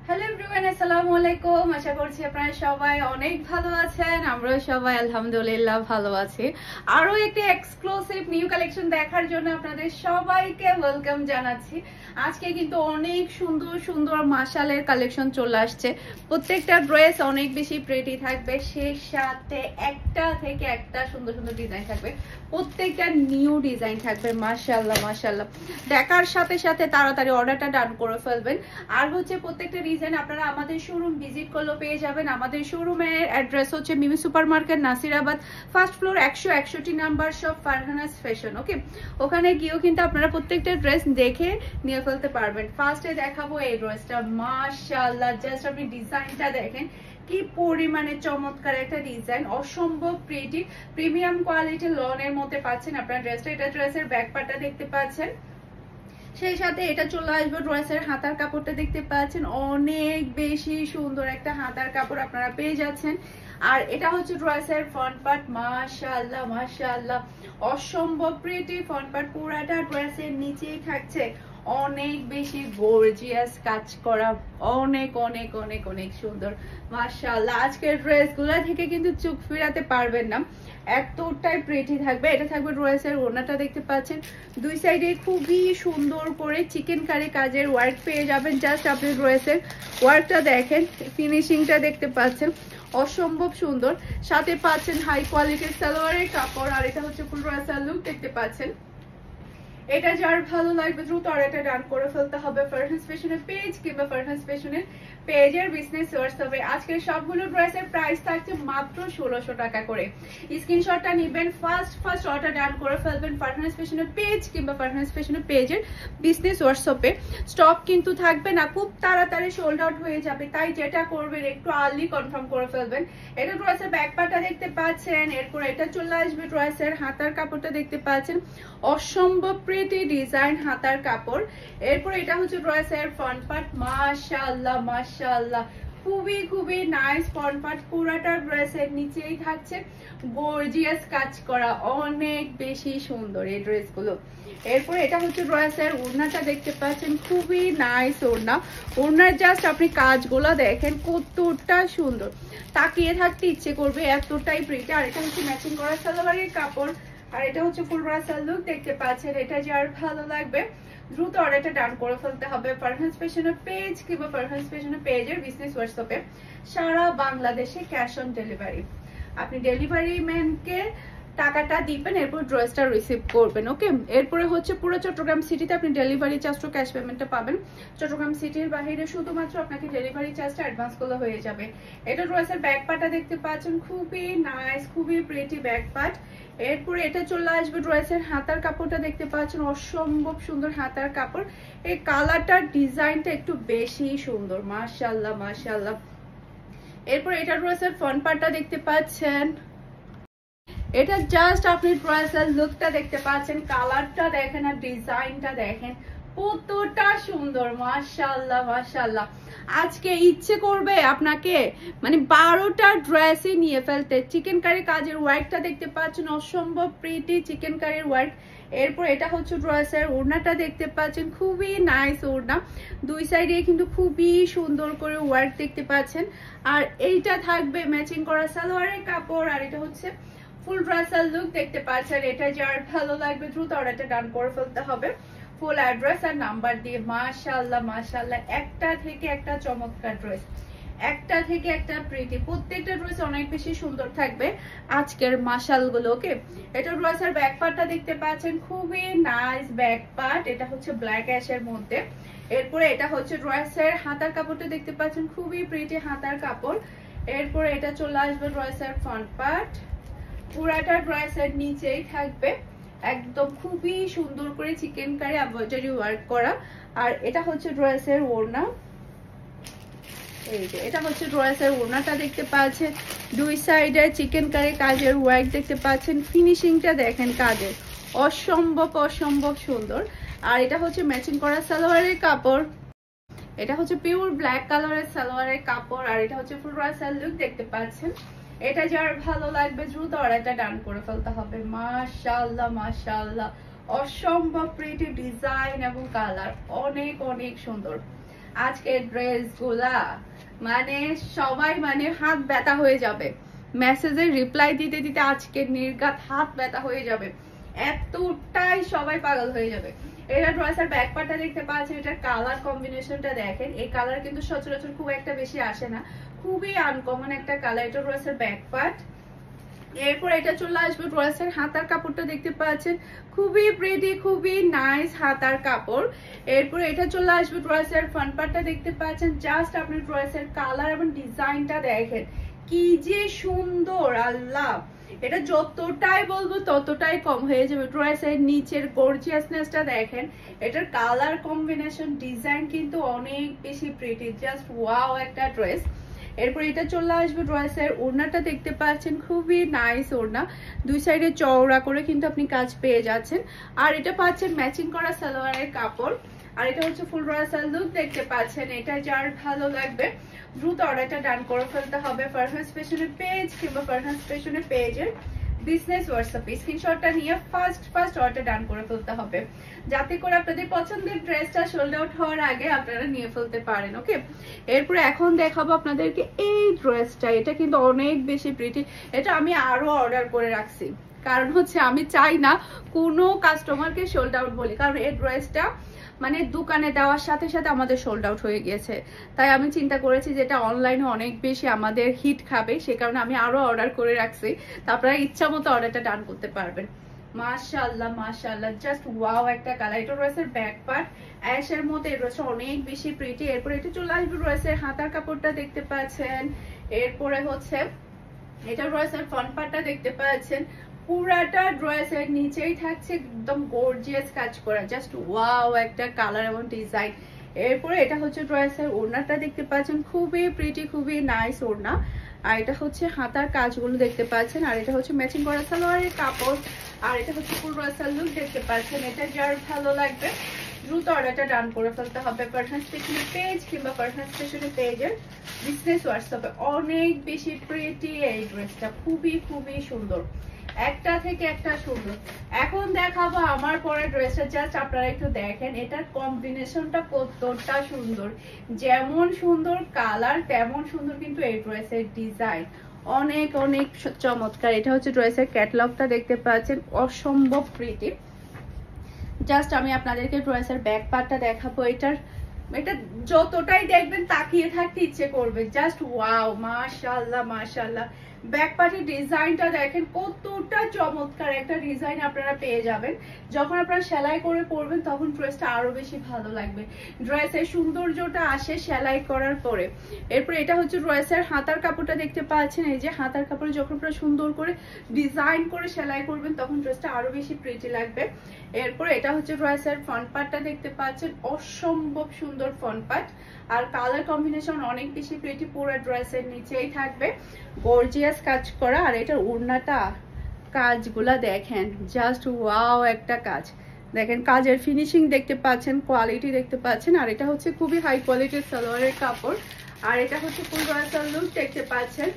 Hello everyone, আসসালামু আলাইকুম। আশা করছি আপনারা সবাই অনেক ভালো আছেন। আমরা সবাই আলহামদুলিল্লাহ ভালো আছি। আরো একটি এক্সক্লুসিভ নিউ কালেকশন দেখার জন্য আপনাদের সবাইকে ওয়েলকাম জানাচ্ছি। আজকে কিন্তু অনেক সুন্দর সুন্দর মাশালের কালেকশন চলে আসছে। প্রত্যেকটা ড্রেস অনেক বেশি প্রিটি থাকবে, সে সাথে একটা থেকে একটা সুন্দর সুন্দর ডিজাইন থাকবে। প্রত্যেকটা নিউ ডিজাইন থাকবে। মাশাআল্লাহ মাশাআল্লাহ, দেখার সাথে সাথে তাড়াতাড়ি অর্ডারটা ডান করে ফেলবেন। আর হচ্ছে প্রত্যেকটা ডিজাইন আপনারা আমাদের শোরুম ভিজিট করলেও পেয়ে যাবেন। আমাদের শোরুমের অ্যাড্রেস হচ্ছে Mimi super market, Nasirabad, first floor, 161 number shop, Farhana's fashion. Okay, ওখানে গিয়েও কিন্তু আপনারা প্রত্যেকটা ড্রেস দেখে নিয়ে ফেলতে পারবেন। ফার্স্টে দেখাবো এই ড্রেসটা। মাশাআল্লাহ, জাস্ট আপনি ডিজাইনটা দেখেন কি পরিমাণে চমৎকার একটা ডিজাইন, অসম্ভব প্রিটি, প্রিমিয়াম কোয়ালিটির লনের মধ্যে পাচ্ছেন আপনার ড্রেসটা। এটা ড্রেসের ব্যাক পার্টটা দেখতে পাচ্ছেন, সেই সাথে এটা চলে আসবে ড্রেসের হাতার কাপড়টা দেখতে পাচ্ছেন, অনেক বেশি সুন্দর একটা হাতার কাপড় আপনারা পেয়ে যাচ্ছেন। আর এটা হচ্ছে ড্রেসের ফ্রন্ট পার্ট। মাশাআল্লাহ মাশাআল্লাহ, অসম্ভব প্রিটি ফ্রন্ট পার্ট। পুরাটা ড্রেসের নিচেই থাকছে অনেক বেশি গর্জিয়াস কাজ করা, অনেক অনেক অনেক অনেক সুন্দর। মাশাআল্লাহ, আজকের ড্রেসগুলো থেকে কিন্তু চোখ ফিরাতে পারবেন না, এতটাই প্রিটি থাকবে। এটা থাকবে ড্রেসের ওড়নাটা দেখতে পাচ্ছেন, দুই সাইডে খুবই সুন্দর করে চিকেন কারি কাজের ওয়ার্ক পেয়ে যাবেন। জাস্ট আপনি ড্রেসের ওয়ার্কটা দেখেন, ফিনিশিংটা দেখতে পাচ্ছেন, অসম্ভব সুন্দর। সাথে পাচ্ছেন হাই কোয়ালিটির সালোয়ারের কাপড়। আর এটা হচ্ছে ফুল ড্রেসের লুক দেখতে পাচ্ছেন। এটা যার ভালো লাগবে দ্রুত অর্ডারটা ডান করে ফেলতে হবে ফারহানাস ফ্যাশনের পেজ কিংবা ফারহানাস ফ্যাশনের পেজের বিজনেস হোয়াটসঅ্যাপে। আজকের সবগুলো ড্রেসের প্রাইস থাকছে মাত্র 1600 টাকা করে। স্ক্রিনশটটা নেবেন, ফার্স্ট অর্ডার ডান করে ফেলবেন ফারহানাস ফ্যাশনের পেজ কিংবা ফারহানাস ফ্যাশনের পেজের বিজনেস হোয়াটসঅ্যাপে। স্টক কিন্তু থাকবে না, খুব তাড়াতাড়ি সোল্ড আউট হয়ে যাবে, তাই যেটা করবেন একটু আর্লি কনফার্ম করে ফেলবেন। এটা ড্রেসের ব্যাক পার্টটা দেখতে পাচ্ছেন, এরপর এটা চলে আসবে ড্রেসের হাতার কাপড়টা দেখতে পাচ্ছেন, অসম্ভব প্রিটি ডিজাইন হাতার কাপড়। এরপর এটা হচ্ছে ড্রেসের ফ্রন্ট পার্ট। মাশাআল্লাহ মাশাআল্লাহ, খুবই খুবই নাইস ফ্রন্ট পার্ট। পুরাটা ড্রেসের নিচেই থাকছে গর্জিয়াস কাজ করা, অনেক বেশি সুন্দর এই ড্রেসগুলো। এরপর এটা হচ্ছে ড্রেসের ওড়নাটা দেখতে পাচ্ছেন, খুবই নাইস ওড়না। ওড়নার জাস্ট আপনি কাজগুলো দেখেন কতটা সুন্দর, তাকিয়ে থাকতে ইচ্ছে করবে, এতটাই প্রিটি। আর এটা হচ্ছে ম্যাচিং করা সালোয়ারের কাপড়। আর এটা হচ্ছে ফুল ড্রেসের লুক দেখতে পাচ্ছেন। এটা যার ভালো লাগবে দ্রুত অর্ডারটা ডান করে ফেলতে হবে ফারহানাস ফ্যাশনের পেজ কিংবা ফারহানাস ফ্যাশনের পেজের বিজনেস হোয়াটসঅ্যাপে। সারা বাংলাদেশে ক্যাশ অন ডেলিভারি, আপনি ডেলিভারি ম্যানকে টাকাটা দিবেন, এরপর ড্রেসটা রিসিভ করবেন। ওকে, এরপরে হচ্ছে পুরো চট্টগ্রাম সিটিতে আপনি ডেলিভারি চার্জ টু ক্যাশ পেমেন্টটা পাবেন। চট্টগ্রাম সিটির বাইরে শুধুমাত্র আপনাকে ডেলিভারি চার্জটা অ্যাডভান্স করলে হয়ে যাবে। এটা ড্রেসের ব্যাক পার্টটা দেখতে পাচ্ছেন, খুবই নাইস, খুবই প্রিটি ব্যাক পার্ট। এরপরে এটা চলে আসবে ড্রেসের হাতার কাপড়টা দেখতে পাচ্ছেন, অসম্ভব সুন্দর হাতার কাপড়। এই কালারটার ডিজাইনটা একটু বেশি সুন্দর, মাশাআল্লাহ মাশাআল্লাহ। এরপর এটা ড্রেসের ফ্রন্ট পার্টটা দেখতে পাচ্ছেন, এটা জাস্ট আপনি ড্রেসের লুকটা দেখতে পাচ্ছেন, কালারটা দেখেন আর ডিজাইনটা দেখেন কতটা সুন্দর। মাশাআল্লাহ মাশাআল্লাহ, আজকে ইচ্ছে করবে আপনাকে মানে 12টা ড্রেসই নিয়ে ফেলতে। চিকেন কারি কাজের ওয়ার্কটা দেখতে পাচ্ছেন, অসম্ভব প্রিটি চিকেন কারির ওয়ার্ক। এরপর এটা হচ্ছে ড্রেসের ওড়নাটা দেখতে পাচ্ছেন, খুবই নাইস ওড়না, দুই সাইডে কিন্তু খুবই সুন্দর করে ওয়ার্ক দেখতে পাচ্ছেন। আর এইটা থাকবে ম্যাচিং করা সালোয়ারের কাপড়। আর এটা হচ্ছে ফুল ড্রেসের লুক দেখতে পাচ্ছেন। এটা যার ভালো লাগবে দ্রুত অর্ডারটা ডান করে ফেলতে হবে ফুল অ্যাড্রেস আর নাম্বার দিয়ে। মাশাআল্লাহ মাশাআল্লাহ, একটা থেকে একটা চমৎকার ড্রেস, একটা থেকে একটা প্রিটি, প্রত্যেকটা ড্রেস অনেক বেশি সুন্দর থাকবে আজকের মাশালগুলো। ওকে, এটা ড্রেসের ব্যাক পার্টটা দেখতে পাচ্ছেন, খুবই নাইস ব্যাক পার্ট। এটা হচ্ছে ব্ল্যাক অ্যাশের মধ্যে। এরপরে এটা হচ্ছে ড্রেসের হাতার কাপড়টা দেখতে পাচ্ছেন, খুবই প্রিটি হাতার কাপড়। এরপরে এটা চলে আসবে ড্রেসের ফ্রন্ট পার্ট। পুরাটা ড্রেসের নিচেই থাকবে একদম খুবই সুন্দর করে চিকেন কারি এমব্রয়ডারি ওয়ার্ক করা। আর এটা হচ্ছে ড্রেসের ওড়না, এই যে এটা হচ্ছে ড্রেসের ওড়নাটা দেখতে পাচ্ছেন, দুই সাইডে চিকেন কারি কাজের ওয়ার্ক দেখতে পাচ্ছেন, ফিনিশিংটা দেখেন কাজের, অসম্ভব অসম্ভব সুন্দর। আর এটা হচ্ছে ম্যাচিং করা সালোয়ারের কাপড়। এটা হচ্ছে পিওর ব্ল্যাক কালারের সালোয়ারের কাপড়। আর এটা হচ্ছে ফুল ড্রেসের লুক দেখতে পাচ্ছেন। এটা যার ভালো লাগবে দ্রুত অর্ডারটা ডান করে ফেলতে হবে। মাশাআল্লাহ মাশাআল্লাহ, অসম্ভব প্রিটি ডিজাইন এবং কালার, অনেক অনেক সুন্দর। আজকের ড্রেসগুলা মানে সবাই মানে হাত ব্যথা হয়ে যাবে, মেসেজের রিপ্লাই দিতে দিতে আজকের নির্ঘাত হাত ব্যথা হয়ে যাবে, এতটাই সবাই পাগল হয়ে যাবে। এটা ড্রেসের ব্যাক পার্টটা দেখতে পাচ্ছেন, এটার কালার কম্বিনেশনটা দেখেন, এই কালার কিন্তু সচরাচর খুব একটা বেশি আসে না, খুবই আনকমন একটা কালার। এটা ড্রেসের ব্যাক পার্ট। এরপর এটা চলে আসবে ড্রেসের হাতার কাপড়টা দেখতে পাচ্ছেন, খুবই প্রিটি, খুবই নাইস হাতার কাপড়। এরপর এটা চলে আসবে ড্রেসের ফ্রন্ট পার্টটা দেখতে পাচ্ছেন, জাস্ট আপনি ড্রেসের কালার এবং ডিজাইনটা দেখেন কি যে সুন্দর, আল্লাহ এটা যতটাই বলবো ততটাই কম হয়ে যাবে। ড্রেসের নিচের গর্জিয়াসনেসটা দেখেন, এটার কালার কম্বিনেশন ডিজাইন কিন্তু অনেক বেশি প্রিটি, জাস্ট ওয়াও একটা ড্রেস। এরপর এটা চলে আসবে ড্রেসের ওড়নাটা দেখতে পাচ্ছেন, খুবই নাইস ওড়না, দুই সাইডে চওড়া করে কিন্তু আপনি কাজ পেয়ে যাচ্ছেন। আর এটা পাচ্ছেন ম্যাচিং করা সালোয়ারের কাপড়, আর এটা হচ্ছে ফুল ড্রেসের লুক দেখতে পাচ্ছেন। এটা যার ভালো লাগবে দ্রুত অর্ডারটা ডান করে ফেলতে হবে ফারহাস ফ্যাশনের পেজ কিংবা ফারহাস ফ্যাশনের পেজের বিজনেস হোয়াটসঅ্যাপে স্ক্রিনশটটা নিয়ে ফার্স্ট অর্ডার ডান করে ফেলতে হবে, যাতে করে আপনাদের পছন্দের ড্রেসটা সোল্ড আউট হওয়ার আগে আপনারা নিয়ে ফেলতে পারেন। ওকে, এরপরে এখন দেখাবো আপনাদেরকে এই ড্রেসটা, এটা কিন্তু অনেক বেশি প্রিটি, এটা আমি আরো অর্ডার করে রাখছি, কারণ হচ্ছে আমি চাই না কোনো কাস্টমারকে সোল্ড আউট বলি, কারণ এই ড্রেসটা মানে দোকানে দেওয়ার সাথে সাথে আমাদের সোল্ড আউট হয়ে গিয়েছে, তাই আমি চিন্তা করেছি যেটা অনলাইনে অনেক বেশি আমাদের হিট খাবে, সে কারণে আমি আরো অর্ডার করে রাখছি, তারপরে ইচ্ছা মতো অর্ডারটা ডান করতে পারবেন। মাশাআল্লাহ মাশাআল্লাহ, জাস্ট ওয়াও একটা কালার। এটা ড্রেসের ব্যাক পার্ট অ্যাশের মধ্যে, এই ড্রেসটা অনেক বেশি প্রিটি। এরপর এটা চলে আসবে ড্রেসের হাতার কাপড়টা দেখতে পাচ্ছেন, এরপরে হচ্ছে এটা ড্রেসের ফ্রন্ট পার্টটা দেখতে পাচ্ছেন, পুরাটা ড্রেসের নিচেই থাকছে একদম গর্জিয়াস কাজ করা, জাস্ট ওয়াও একটা কালার এবং ডিজাইন। এরপরে এটা হচ্ছে ড্রেসের ওড়নাটা দেখতে পাচ্ছেন, খুবই প্রিটি, খুবই নাইস ওড়না। আর এটা হচ্ছে হাতার কাজগুলো দেখতে পাচ্ছেন, আর এটা হচ্ছে ম্যাচিং করা সালোয়ারের কাপড়, আর এটা হচ্ছে ফুল ড্রেসের লুক দেখতে পাচ্ছেন। এটা যার ভালো লাগবে দ্রুত অর্ডারটা ডান করে ফেলতে হবে ফারহাস ফ্যাশনের পেজ কিংবা ফারহাস ফ্যাশনের পেজের বিজনেস হোয়াটসঅ্যাপে। অনেক বেশি প্রিটি এই ড্রেসটা, খুবই খুবই সুন্দর, একটা থেকে একটা সুন্দর। এখন দেখাবো আমার পরে ড্রেসটা, জাস্ট আপনারা একটু দেখেন এটার কম্বিনেশনটা কতটা সুন্দর, যেমন সুন্দর কালার তেমন সুন্দর কিন্তু এই ড্রেসের ডিজাইন, অনেক অনেক চমৎকার। এটা হচ্ছে ড্রেসের ক্যাটালগটা দেখতে পাচ্ছেন, অসম্ভব প্রিটি। জাস্ট আমি আপনাদেরকে ড্রেসের ব্যাক পার্টটা দেখাবো, এটা যতটাই দেখবেন তাকিয়ে থাকতে ইচ্ছে করবে, জাস্ট ওয়াও মাশাআল্লাহ মাশাআল্লাহ। ব্যাক পার্টের ডিজাইনটা দেখেন কতটা চমৎকার একটা ডিজাইন আপনারা পেয়ে যাবেন, যখন আপনারা সেলাই করে পরবেন তখন ড্রেসটা আরো বেশি ভালো লাগবে, ড্রেসের সৌন্দর্যটা আসে সেলাই করার পরে। এরপর এটা হচ্ছে ড্রেসের হাতার কাপড়টা দেখতে পাচ্ছেন, এই যে হাতার কাপড়ে যখন আপনারা সুন্দর করে ডিজাইন করে সেলাই করবেন তখন ড্রেসটা আরো বেশি প্রিটি লাগবে। এরপর এটা হচ্ছে ড্রেসের ফ্রন্ট পার্টটা দেখতে পাচ্ছেন, অসম্ভব সুন্দর ফ্রন্ট পার্ট, আর কালার কম্বিনেশন অনেক বেশি প্রিটি, পুরো ড্রেসের নিচেই থাকবে গর্জিয়াস কাজ করা। আর এটার ওড়নাটা কাজগুলা দেখেন, জাস্ট ওয়াও একটা কাজ, দেখেন কাজের ফিনিশিং দেখতে পাচ্ছেন, কোয়ালিটি দেখতে পাচ্ছেন। আর এটা হচ্ছে খুবই হাই কোয়ালিটির সালোয়ারের কাপড়, আর এটা হচ্ছে ফুল ড্রেসের লুক দেখতে পাচ্ছেন।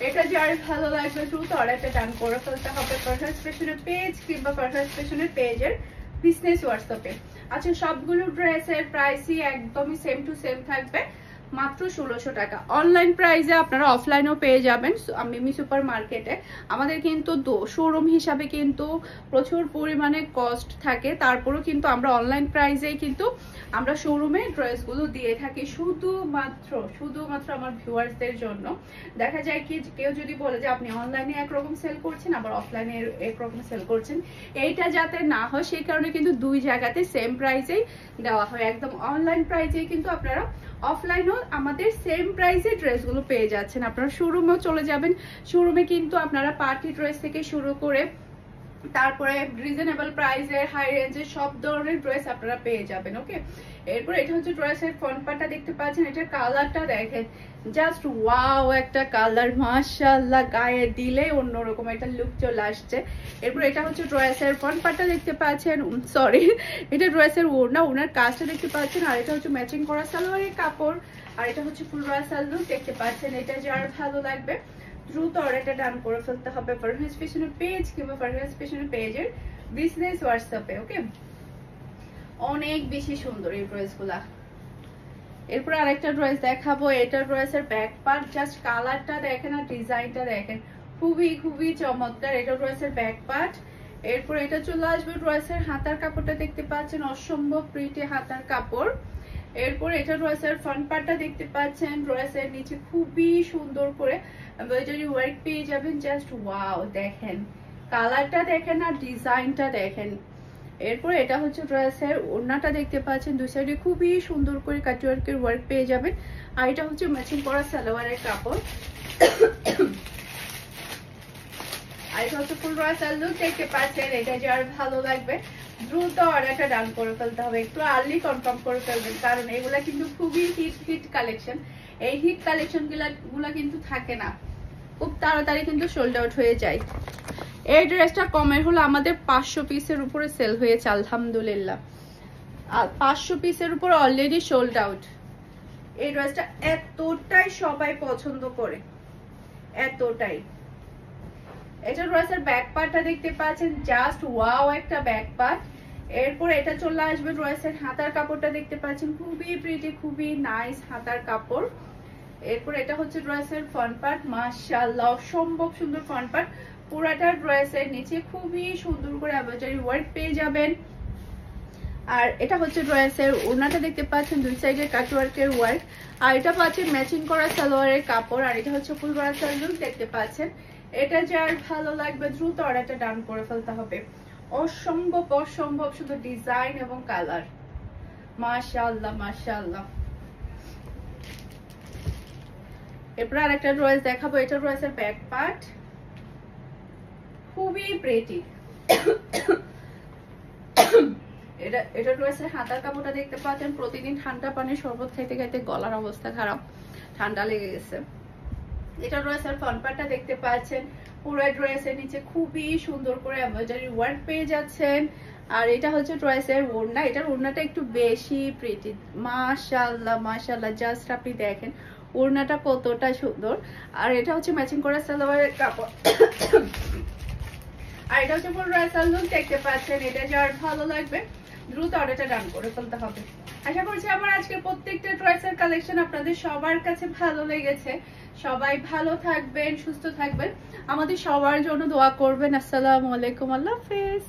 এটা যার ভালো লাগবে দ্রুত অর্ডারটা ডান করে ফেলতে হবে ফারহাস ফ্যাশনের পেজ কিংবা ফারহাস ফ্যাশনের পেজের বিজনেস হোয়াটসঅ্যাপে। আচ্ছা, সবগুলো ড্রেসের প্রাইসই একদমই সেম টু সেম থাকবে, মাত্র 1600 টাকা। অনলাইন প্রাইসে আপনারা অফলাইনেও পেয়ে যাবেন মিমি সুপার মার্কেটে। আমাদের কিন্তু শোরুম হিসাবে কিন্তু প্রচুর পরিমাণে কস্ট থাকে, তারপরেও কিন্তু আমরা অনলাইন প্রাইসেই কিন্তু আমরা শোরুমে ড্রেসগুলো দিয়ে থাকি শুধুমাত্র আমার ভিউয়ার্সদের জন্য। দেখা যায় কি কেউ যদি বলে যে আপনি অনলাইনে একরকম সেল করছেন আবার অফলাইনে একরকম সেল করছেন, এইটা যাতে না হয় সেই কারণে কিন্তু দুই জায়গাতে সেম প্রাইসেই দেওয়া হয়। একদম অনলাইন প্রাইসেই কিন্তু আপনারা অফলাইনেও আমাদের সেম প্রাইসে ড্রেসগুলো পেয়ে যাচ্ছেন। আপনারা শোরুমেও চলে যাবেন, শোরুমে কিন্তু আপনারা পার্টি ড্রেস থেকে শুরু করে তারপরে রিজনেবল প্রাইসে হাই রেঞ্জের সব ধরনের ড্রেস আপনারা পেয়ে যাবেন। ওকে, এরপর এটা হচ্ছে ড্রেসের ফ্রন্ট পার্টটা দেখতে পাচ্ছেন, এটার কালারটা দেখেন, জাস্ট ওয়াও একটা কালার, মাশাআল্লাহ, গায়ে দিলে অন্যরকম একটা লুক চলে আসছে। এরপর এটা হচ্ছে ড্রেসের ফ্রন্ট পার্টটা দেখতে পাচ্ছেন, সরি এটা ড্রেসের ওড়নার কাজটা দেখতে পাচ্ছেন, আর এটা হচ্ছে ম্যাচিং করা সালোয়ারের কাপড়, আর এটা হচ্ছে ফুল ড্রেসের লুক দেখতে পাচ্ছেন। এটা যার ভালো লাগবে দ্রুত অর্ডারটা ডান করে ফেলতে হবে ফারহাস ফ্যাশনের পেজ কিংবা ফারহাস ফ্যাশনের পেজের বিজনেস হোয়াটসঅ্যাপে। ওকে, অনেক বেশি সুন্দর এই ড্রেসগুলা, এরপর আরেকটা ড্রেস দেখাবো। এটা ড্রেসের ব্যাক পার্ট, জাস্ট কালারটা দেখেন আর ডিজাইনটা দেখেন, খুবই খুবই চমৎকার। এটা ড্রেসের ব্যাক পার্ট। এরপর এটা চলে আসবে ড্রেসের হাতার কাপড়টা, দেখতে পাচ্ছেন অসম্ভব প্রিটি হাতার কাপড়। এরপর এটা ড্রেসের ফ্রন্ট পার্টটা দেখতে পাচ্ছেন, ড্রেসের নিচে খুবই সুন্দর করে এমব্রয়ডারি ওয়ার্ক পেয়ে যাবেন। জাস্ট ওয়াও, দেখেন কালারটা দেখেন আর ডিজাইনটা দেখেন। এরপর এটা হচ্ছে ড্রেসের ওড়নাটা, দেখতে পাচ্ছেন দুই সাইডে খুবই সুন্দর করে কাটওয়ার্কের ওয়ার্ক পেয়ে যাবেন। আর এটা হচ্ছে ম্যাচিং করা সালোয়ারের কাপড়। আর এটা হচ্ছে ফুল ড্রেসের লুক, দেখতে পাচ্ছেন। এটা যার ভালো লাগবে দ্রুত অর্ডারটা ডান করে ফেলতে হবে, একটু আর্লি কনফার্ম করে ফেলবেন, কারণ এগুলা কিন্তু খুবই হিট কালেকশন। এই হিট কালেকশন গুলা কিন্তু থাকে না, খুব তাড়াতাড়ি কিন্তু সোল্ড আউট হয়ে যায়। এই ড্রেসটা কমের হলো আমাদের 500 পিসের উপরে সেল হয়েছে আলহামদুলিল্লাহ, আর 500 পিসের উপর অলরেডি সোল্ড আউট। এই ড্রেসটা এতটাই সবাই পছন্দ করে, এতটাই। এটা ড্রেসের ব্যাক পার্টটা দেখতে পাচ্ছেন, জাস্ট ওয়াও একটা ব্যাক পার্ট। এরপর এটা চলে আসবে ড্রেসের হাতার কাপড়টা, দেখতে পাচ্ছেন খুবই প্রিটি, খুবই নাইস হাতার কাপড়। এরপর এটা হচ্ছে ড্রেসের ফ্রন্ট পার্ট, মাশাআল্লাহ অসম্ভব সুন্দর ফ্রন্ট পার্ট। পুরাটা ড্রেসের নিচে খুবই সুন্দর করে এমব্রয়ডারি ওয়ার্ক পেয়ে যাবেন। আর এটা হচ্ছে ড্রেসের ওড়নাটা, দেখতে পাচ্ছেন দুই সাইডে কাটওয়ার্কের ওয়ার্ক। আর এটা পাচ্ছেন ম্যাচিং করা সালোয়ারের কাপড়। আর এটা হচ্ছে ফুল ড্রেসের লুক, দেখতে পাচ্ছেন। এটা যার ভালো লাগবে দ্রুত অর্ডারটা ডান করে ফেলতে হবে। অসম্ভব অসম্ভব শুধু ডিজাইন এবং কালার, মাশাআল্লাহ মাশাআল্লাহ। এরপর আরেকটা ড্রেস দেখাবো। এটা ড্রেসের ব্যাক পার্ট, খুবই প্রিটি। এটা ড্রেসের হাতার কাপড়টা দেখতে পাচ্ছেন, প্রতিদিন ঠান্ডা পানির শরবত খাইতে খাইতে গলার অবস্থা খারাপ, ঠান্ডা লেগে গেছে। এটা ড্রেসের ফ্রন্ট পার্টটা দেখতে পাচ্ছেন, পুরো ড্রেসের নিচে খুবই সুন্দর করে এমব্রয়ডারি ওয়ার্ক পেয়ে যাচ্ছেন। আর এটা হচ্ছে ড্রেসের ওড়না, এটার ওড়নাটা একটু বেশি প্রিটি, মাশাআল্লাহ মাশাআল্লাহ। জাস্ট আপনি দেখেন ওড়নাটা কতটা সুন্দর। আর এটা হচ্ছে ম্যাচিং করা সালোয়ারের কাপড়। আর এটা হচ্ছে ফুল ড্রেসের লুক, দেখতে পাচ্ছেন। এটা যার ভালো লাগবে দ্রুত অর্ডারটা ডান করে ফেলতে হবে। আশা করছি আমার আজকের প্রত্যেকটা ড্রেসের কালেকশন আপনাদের সবার কাছে ভালো লেগেছে। সবাই ভালো থাকবেন, সুস্থ থাকবেন, আমাদের সবার জন্য দোয়া করবেন। আসসালামু আলাইকুম, আল্লাহ হাফেজ।